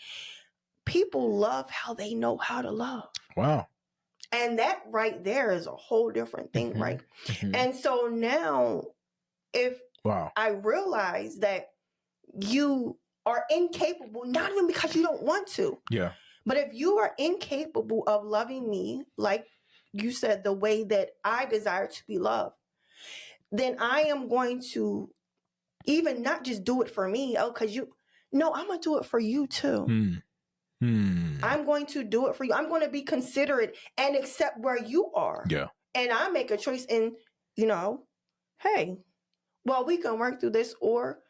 people love how they know how to love. Wow. And that right there is a whole different thing, right? Mm-hmm. And so now, if I realize that you are incapable, not even because you don't want to. Yeah. But if you are incapable of loving me, like you said, the way that I desire to be loved, then I am going to even not just do it for me. I'm going to do it for you too. I'm going to do it for you. I'm going to be considerate and accept where you are. Yeah. And I make a choice in, hey, well, we can work through this, or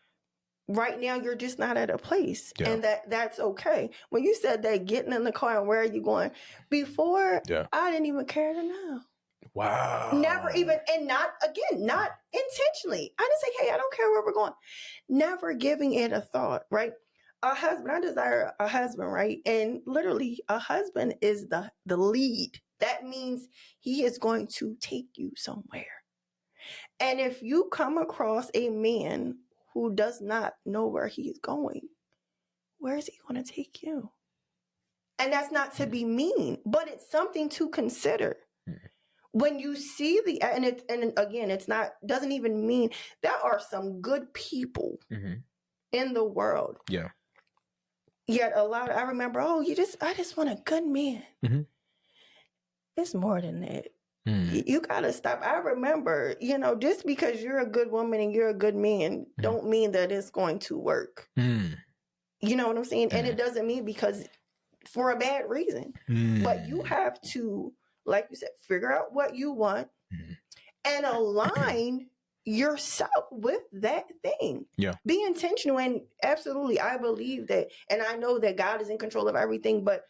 right now you're just not at a place. Yeah. And that's okay. When you said that, getting in the car and where are you going? Before, I didn't even care to know. Wow. Never even, and not intentionally. I didn't say, hey, I don't care where we're going. Never giving it a thought, right? A husband, I desire a husband, right? And literally, a husband is the lead. That means he is going to take you somewhere. And if you come across a man who does not know where he's going, where is he going to take you? And that's not to be mean, but it's something to consider. When you see and again, it's not, doesn't even mean there are some good people in the world. Yeah. Yet I remember, I just want a good man. Mm-hmm. It's more than that. You got to stop. I remember, just because you're a good woman and you're a good man, don't mean that it's going to work. You know what I'm saying? And it doesn't mean because for a bad reason. But you have to, like you said, figure out what you want and align yourself with that thing. Yeah. Be intentional. And absolutely, I believe that, and I know that God is in control of everything, but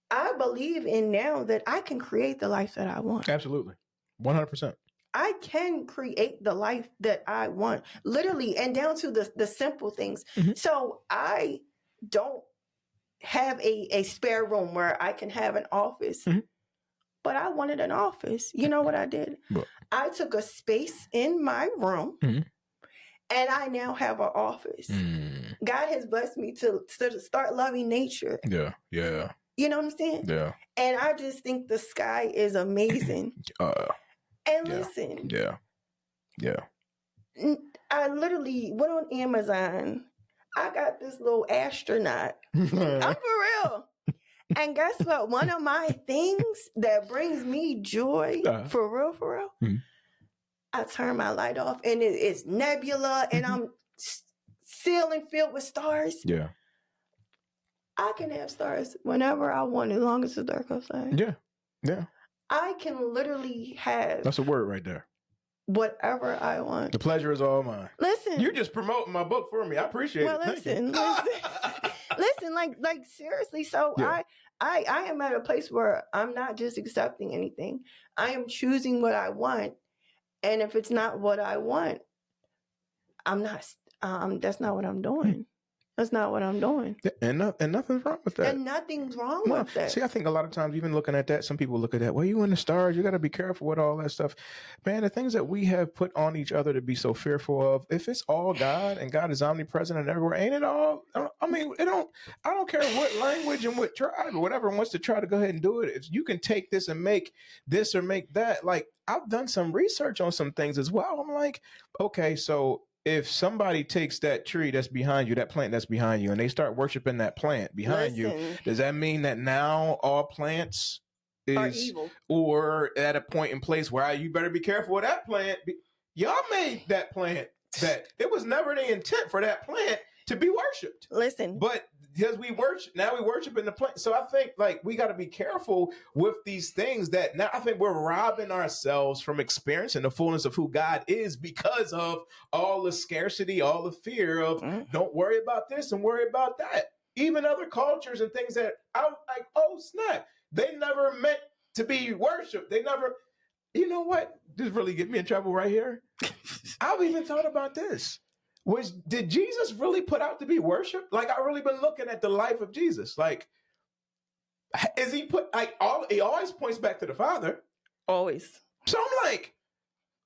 I believe in now that I can create the life that I want. Absolutely. 100%. I can create the life that I want, literally, and down to the simple things. So I don't have a spare room where I can have an office, but I wanted an office. You know what I did? What? I took a space in my room and I now have an office. God has blessed me to start loving nature. Yeah. Yeah. You know what I'm saying? Yeah. And I just think the sky is amazing. And listen. Yeah. Yeah. I literally went on Amazon. I got this little astronaut. I'm for real. And guess what? One of my things that brings me joy, for real, I turn my light off and it's nebula and I'm ceiling filled with stars. Yeah. I can have stars whenever I want, as long as it's dark outside. Yeah. Yeah. I can literally have. That's a word right there. Whatever I want. The pleasure is all mine. Listen. You're just promoting my book for me. I appreciate it. Listen. Listen, like seriously. So yeah. I am at a place where I'm not just accepting anything. I am choosing what I want. And if it's not what I want, I'm not, that's not what I'm doing. That's not what I'm doing. And nothing's wrong with that. And nothing's wrong with that. See, I think a lot of times, even looking at that, some people look at that, well, you in the stars, you got to be careful with all that stuff. Man, the things that we have put on each other to be so fearful of, if it's all God and God is omnipresent and everywhere, ain't it all? I mean, I don't care what language and what tribe or whatever wants to try to go ahead and do it. If you can take this and make this or make that, like I've done some research on some things as well. I'm like, okay, so if somebody takes that tree that's behind you, that plant that's behind you, and they start worshiping that plant behind you, does that mean that now all plants are evil? Or at a point in place where you better be careful with that plant? Y'all made that plant. That it was never the intent for that plant to be worshipped. Listen. But because we worship in the place. So I think like we got to be careful with these things that now I think we're robbing ourselves from experiencing the fullness of who God is because of all the scarcity, all the fear of don't worry about this and worry about that. Even other cultures and things that I'm like, oh snap, they never meant to be worshiped. They never, you know what? This really get me in trouble right here. I've even thought about this. Did Jesus really put out to be worshiped? Like I really been looking at the life of Jesus. Like, is he put like he always points back to the Father. Always. So I'm like,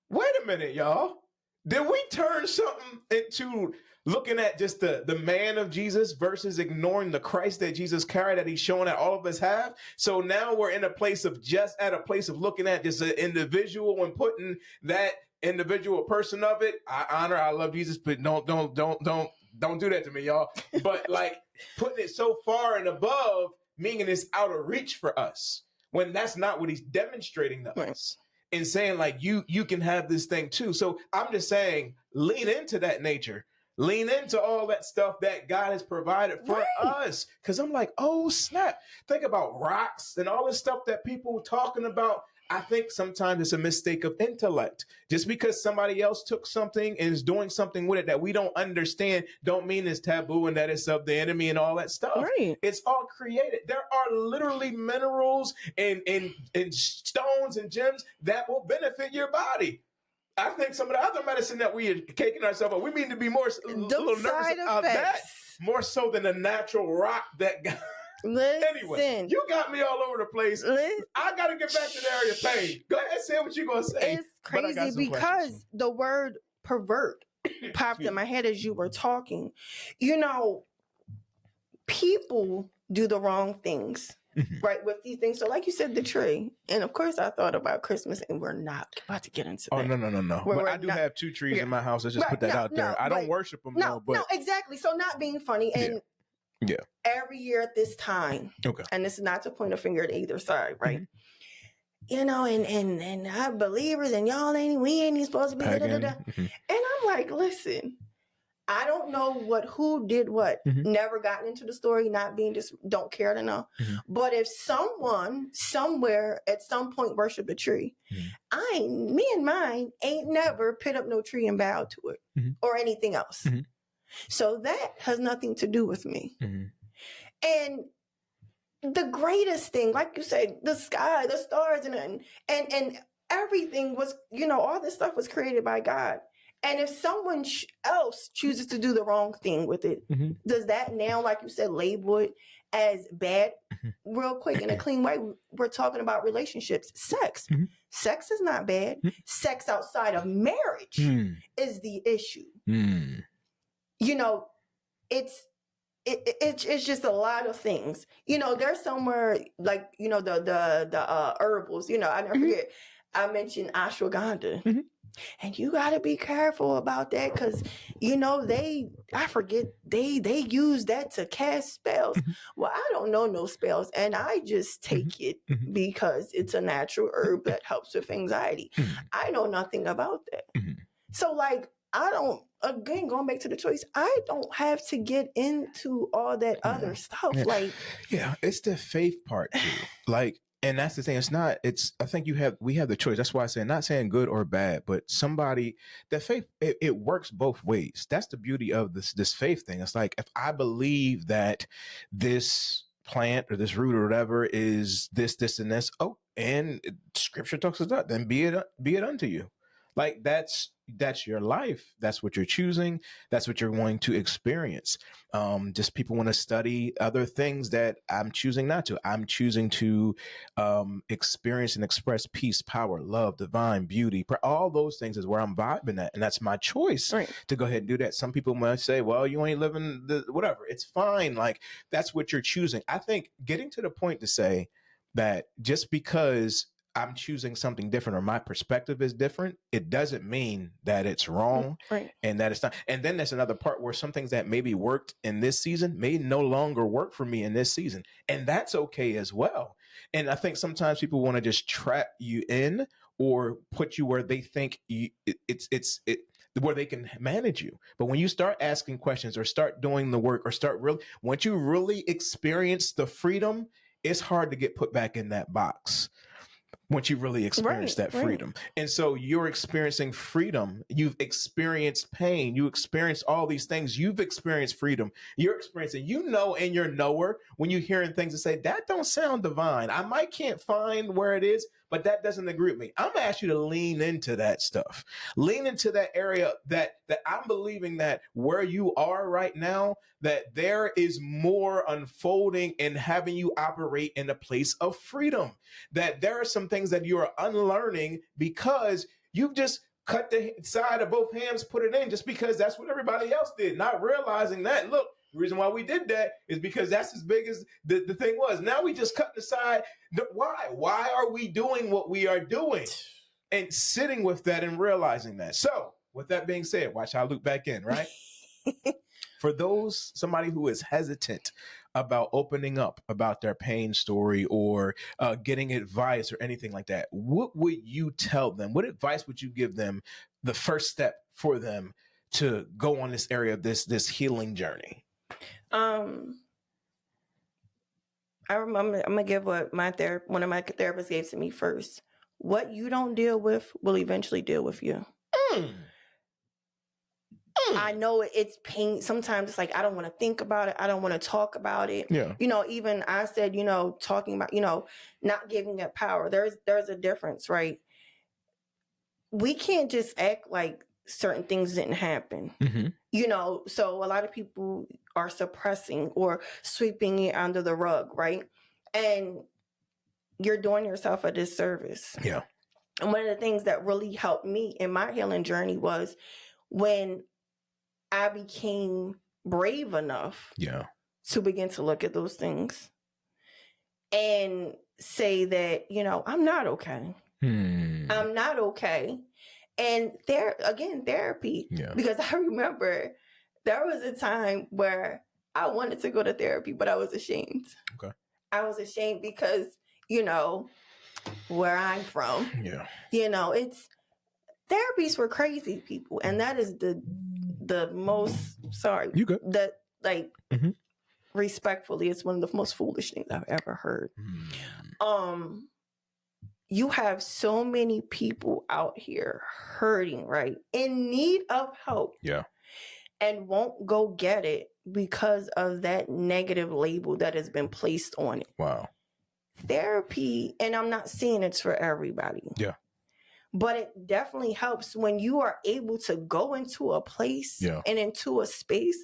wait a minute, y'all. Did we turn something into looking at just the man of Jesus versus ignoring the Christ that Jesus carried that he's showing that all of us have? So now we're in a place of looking at just an individual and putting that individual person of it. I love Jesus, but don't do that to me, y'all. But like putting it so far and above, meaning it's out of reach for us when that's not what he's demonstrating to us. And saying like you can have this thing too. So I'm just saying, lean into that nature, lean into all that stuff that God has provided for us. Because I'm like, oh snap! Think about rocks and all this stuff that people were talking about. I think sometimes it's a mistake of intellect. Just because somebody else took something and is doing something with it that we don't understand, don't mean it's taboo and that it's of the enemy and all that stuff. Right. It's all created. There are literally minerals and stones and gems that will benefit your body. I think some of the other medicine that we are caking ourselves up, we mean to be more a little nervous about that, more so than the natural rock that got. Listen, anyway, you got me all over the place. I got to get back to the area of pain. Go ahead, say what you're going to say. It's crazy because the word pervert popped in my head as you were talking. You know, people do the wrong things, right, with these things. So like you said, the tree. And of course, I thought about Christmas, and we're not about to get into that. Oh, no. But I do have 2 trees in my house. Let's just put that out there. I don't worship them, though. But... No, exactly. So not being funny. And yeah. Every year at this time, and this is not to point a finger at either side, right? You know, and I'm believers, and y'all we ain't even supposed to be. And I'm like, listen, I don't know who did what. Never gotten into the story, not being just don't care to know. But if someone somewhere at some point worshiped a tree, me and mine ain't never put up no tree and bowed to it or anything else. So that has nothing to do with me. And the greatest thing, like you said, the sky, the stars, and everything was, you know, all this stuff was created by God. And if someone else chooses to do the wrong thing with it, does that now, like you said, label it as bad? Real quick, in a clean way, we're talking about relationships. Sex. Sex is not bad. Sex outside of marriage is the issue. You know, it's just a lot of things. You know, there's somewhere like, you know, the herbals, you know, I never forget. I mentioned ashwagandha. And you got to be careful about that because, you know, they use that to cast spells. Well, I don't know no spells, and I just take it because it's a natural herb that helps with anxiety. I know nothing about that. So, like, again, going back to the choice, I don't have to get into all that other stuff. Like, it's the faith part too. Like, and that's the thing. I think we have the choice. That's why I say, not saying good or bad, but that faith, it works both ways. That's the beauty of this faith thing. It's like, if I believe that this plant or this root or whatever is this, and this, and scripture talks about that, then be it unto you. Like that's your life. That's what you're choosing. That's what you're going to experience. Just people want to study other things that I'm choosing not to. I'm choosing to experience and express peace, power, love, divine beauty. All those things is where I'm vibing at. And that's my choice to go ahead and do that. Some people might say, well, you ain't living whatever. It's fine. Like that's what you're choosing. I think getting to the point to say that just because I'm choosing something different or my perspective is different, it doesn't mean that it's wrong and that it's not. And then there's another part where some things that maybe worked in this season may no longer work for me in this season. And that's okay as well. And I think sometimes people want to just trap you in or put you where they think where they can manage you. But when you start asking questions or start doing the work or start really, once you really experience the freedom, it's hard to get put back in that box once you really experience that freedom. And so you're experiencing freedom. You've experienced pain. You experience all these things. You've experienced freedom. You're experiencing, you know, in your knower, when you're hearing things that say, that don't sound divine. I can't find where it is, but that doesn't agree with me. I'm gonna ask you to lean into that stuff. Lean into that area that I'm believing that where you are right now, that there is more unfolding and having you operate in a place of freedom. That there are some things that you are unlearning because you've just cut the side of both hands, put it in just because that's what everybody else did, not realizing that, look, the reason why we did that is because that's as big as the thing was. Now we just cut the side. Why? Why are we doing what we are doing? And sitting with that and realizing that. So with that being said, watch how I loop back in, right? For those, somebody who is hesitant about opening up about their pain story or getting advice or anything like that, what would you tell them? What advice would you give them, the first step for them to go on this area of this healing journey? I'm gonna give what one of my therapists gave to me first. What you don't deal with will eventually deal with you. I know it's pain. Sometimes it's like, I don't want to think about it. I don't want to talk about it. Yeah. You know, even I said, you know, talking about, you know, not giving it power. There's a difference, right? We can't just act like certain things didn't happen. Mm-hmm. You know, so a lot of people are suppressing or sweeping it under the rug, right? And you're doing yourself a disservice. Yeah. And one of the things that really helped me in my healing journey was when I became brave enough to begin to look at those things and say that, you know, I'm not okay. I'm not okay. And therapy. Yeah. Because I remember there was a time where I wanted to go to therapy, but I was ashamed. Okay. I was ashamed because, you know, where I'm from, you know, therapies for crazy people. And that is the most, you good. That respectfully, it's one of the most foolish things I've ever heard. You have so many people out here hurting, right? In need of help. Yeah. And won't go get it because of that negative label that has been placed on it. Wow. Therapy, and I'm not saying it's for everybody. Yeah. But it definitely helps when you are able to go into a place and into a space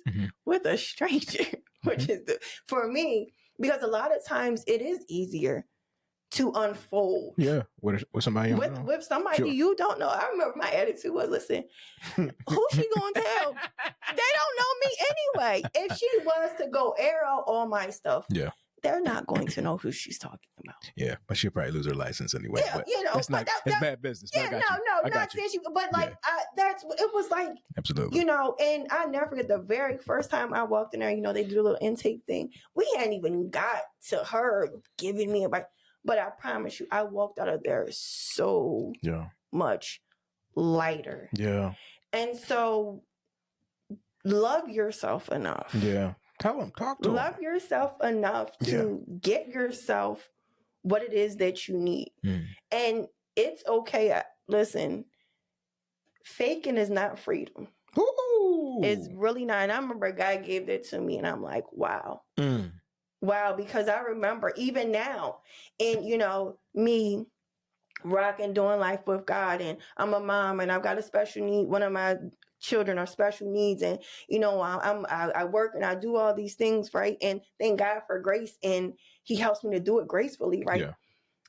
with a stranger, which is for me, because a lot of times it is easier to unfold. Yeah, with somebody with somebody you don't know. I remember my attitude was, listen, who she gonna tell? They don't know me anyway. If she was to go air out all my stuff, they're not going to know who she's talking about. Yeah, but she'll probably lose her license anyway. Yeah, you know, it's bad business. Yeah, not saying she, but like it was like, absolutely, you know. And I never forget the very first time I walked in there. You know, they do a little intake thing. We hadn't even got to her giving me advice. But I promise you, I walked out of there so much lighter. Yeah. And so love yourself enough. Yeah. Tell them, talk to them. Love yourself enough to get yourself what it is that you need. And it's okay. Listen, faking is not freedom. Ooh. It's really not. And I remember a guy gave that to me and I'm like, wow. Wow, because I remember even now, and you know, me rocking, doing life with God, and I'm a mom, and I've got a special need. One of my children are special needs, and you know, I work and I do all these things, right? And thank God for grace, and He helps me to do it gracefully, right?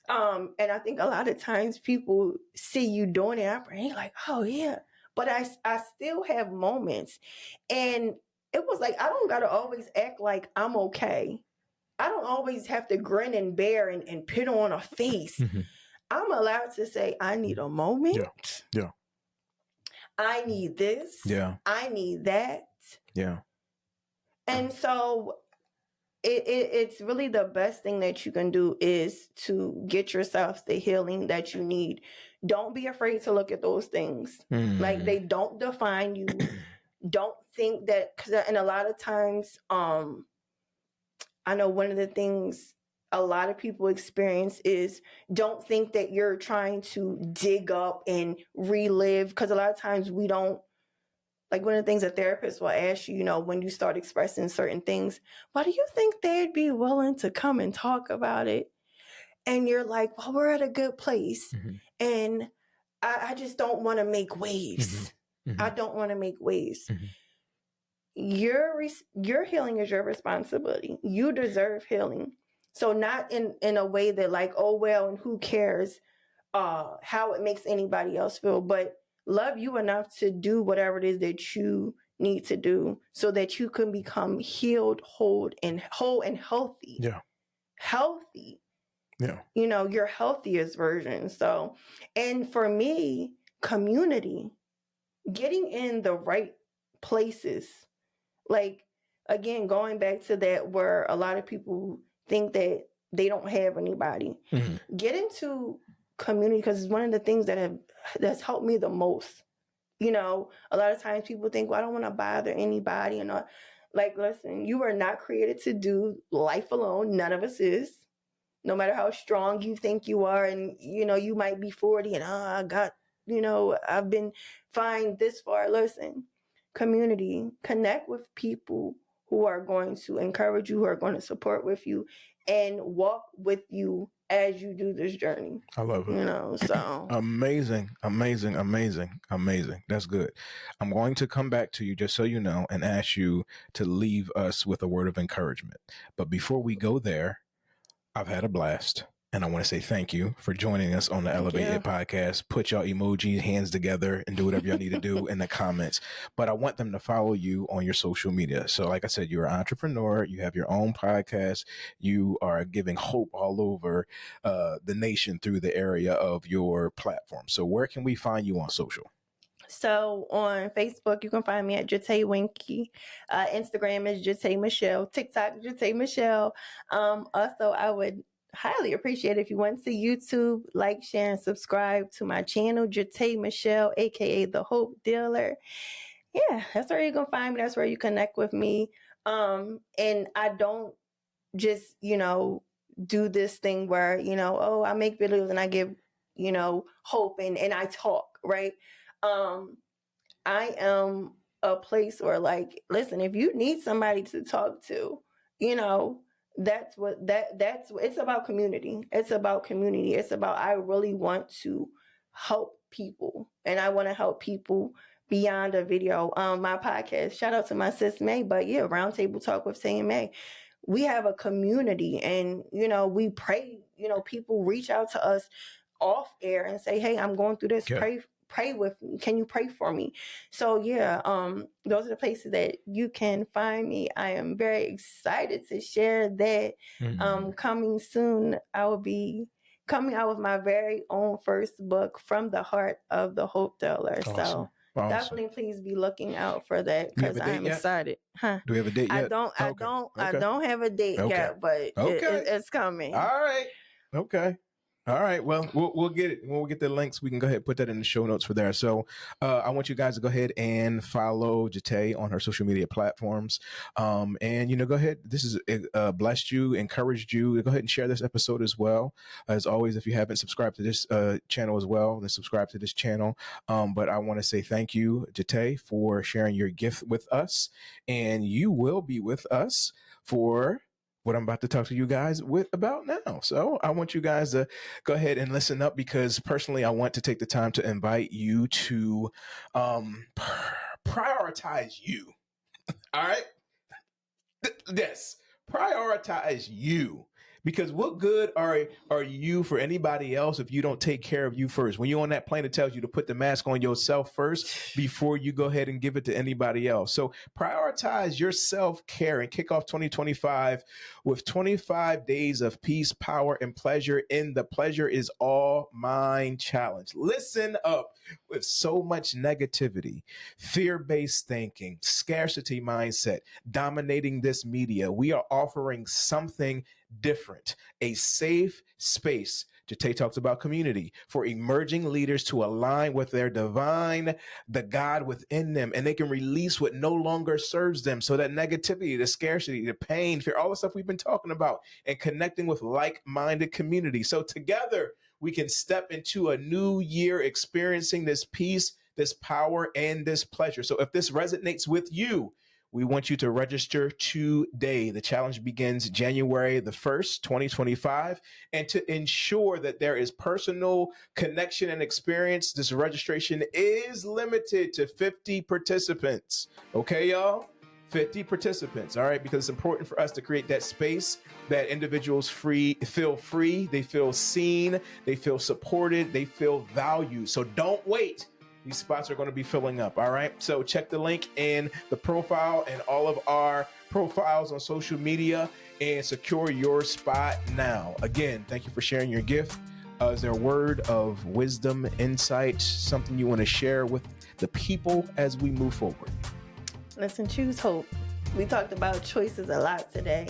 And I think a lot of times people see you doing it, and like, oh yeah, but I still have moments, and it was like I don't gotta always act like I'm okay. I don't always have to grin and bear and put on a face. I'm allowed to say, I need a moment. Yeah. I need this. Yeah. I need that. Yeah. And so it's really the best thing that you can do is to get yourself the healing that you need Don't be afraid to look at those things. Like, they don't define you. Don't think that, and a lot of times, I know one of the things a lot of people experience is, don't think that you're trying to dig up and relive, because a lot of times we don't, like, one of the things a therapist will ask you, when you start expressing certain things, why do you think they'd be willing to come and talk about it? And you're like, well, we're at a good place. And I just don't want to make waves. I don't want to make waves. Your healing is your responsibility. You deserve healing. So not in a way that, like, oh, well, and who cares how it makes anybody else feel, but love you enough to do whatever it is that you need to do so that you can become healed, whole and healthy. Yeah. Healthy. Yeah. Your healthiest version. So, and for me, community, getting in the right places, like, again, going back to that, where a lot of people think that they don't have anybody, get into community, because it's one of the things that's helped me the most. A lot of times people think, well, I don't want to bother anybody, and all. Like, listen, you are not created to do life alone. None of us is. No matter how strong you think you are, and you might be 40 and I got, I've been fine this far. Listen, community, connect with people who are going to encourage you, who are going to support with you and walk with you as you do this journey. I love it. So amazing. That's good. I'm going to come back to you, just so you know, and ask you to leave us with a word of encouragement. But before we go there, I've had a blast, and I want to say thank you for joining us on the Elevate It podcast. Put your emoji hands together and do whatever y'all need to do in the comments. But I want them to follow you on your social media. So like I said, you're an entrepreneur. You have your own podcast. You are giving hope all over the nation through the area of your platform. So where can we find you on social? So on Facebook, you can find me at Jatae Winkey. Instagram is Jata'e Michelle. TikTok, Jatae Michelle. Also, I would highly appreciate if you went to YouTube, like, share, and subscribe to my channel, Jatae Michelle, aka The Hope Dealer. Yeah, that's where you can find me. That's where you connect with me. And I don't just, do this thing where, I make videos and I give, hope and I talk, right? I am a place where, like, listen, if you need somebody to talk to, that's it's about community. It's about community. It's about, I really want to help people, and I want to help people beyond a video. My podcast, shout out to my sis May, but yeah, Roundtable Talk with Say and May. We have a community, and we pray, people reach out to us off air and say, hey, I'm going through this. Pray with me. Can you pray for me? So yeah, those are the places that you can find me. I am very excited to share that. Coming soon, I will be coming out with my very own first book, From the Heart of the Hope Dealer. Awesome. So definitely please be looking out for that, because I'm excited. Do we have a date yet? I don't have a date yet, but it's coming. All right. Okay. All right. Well, we'll get it. When we'll get the links, we can go ahead and put that in the show notes for there. So I want you guys to go ahead and follow Jatae on her social media platforms. And, go ahead. This is blessed you, encouraged you. Go ahead and share this episode as well. As always, if you haven't subscribed to this channel as well, then subscribe to this channel. But I want to say thank you, Jatae, for sharing your gift with us. And you will be with us for what I'm about to talk to you guys about now. So I want you guys to go ahead and listen up, because personally, I want to take the time to invite you to prioritize you. All right. Yes. Prioritize you. Because what good are you for anybody else if you don't take care of you first? When you're on that plane, it tells you to put the mask on yourself first before you go ahead and give it to anybody else. So prioritize your self-care and kick off 2025 with 25 days of peace, power, and pleasure in the Pleasure is All Mine challenge. Listen up. With so much negativity, fear-based thinking, scarcity mindset dominating this media, we are offering something different, a safe space Jatae talks about community for emerging leaders to align with their divine, the God within them, and they can release what no longer serves them. So that negativity, the scarcity, the pain, fear, all the stuff we've been talking about, and connecting with like-minded community. So together we can step into a new year experiencing this peace, this power, and this pleasure. So if this resonates with you, we want you to register today. The challenge begins January the 1st, 2025. And to ensure that there is personal connection and experience, this registration is limited to 50 participants. Okay, y'all? 50 participants. All right, because it's important for us to create that space that individuals feel free, they feel seen, they feel supported, they feel valued. So don't wait. These spots are going to be filling up. All right. So check the link in the profile and all of our profiles on social media and secure your spot now. Again, thank you for sharing your gift. Is there a word of wisdom, insight, something you want to share with the people as we move forward? Listen, choose hope. We talked about choices a lot today.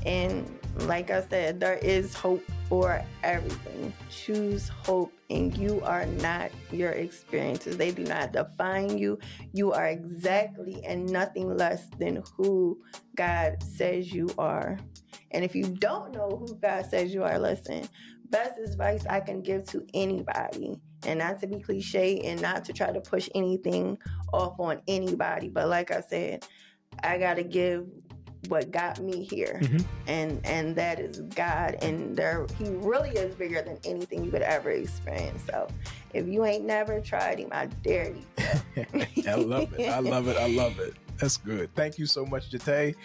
And like I said, there is hope for everything. Choose hope, and you are not your experiences. They do not define you. You are exactly and nothing less than who God says you are. And if you don't know who God says you are, listen, best advice I can give to anybody, and not to be cliche and not to try to push anything off on anybody, but like I said, I got to give what got me here, and that is God, and he really is bigger than anything you could ever experience. So if you ain't never tried him, I dare you. I love it. I love it. I love it. That's good. Thank you so much, Jatae.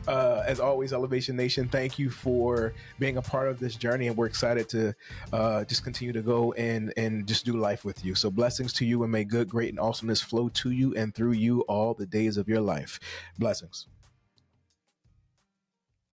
As always, Elevation Nation, thank you for being a part of this journey, and we're excited to just continue to go and just do life with you. So blessings to you, and may good, great, and awesomeness flow to you and through you all the days of your life. Blessings.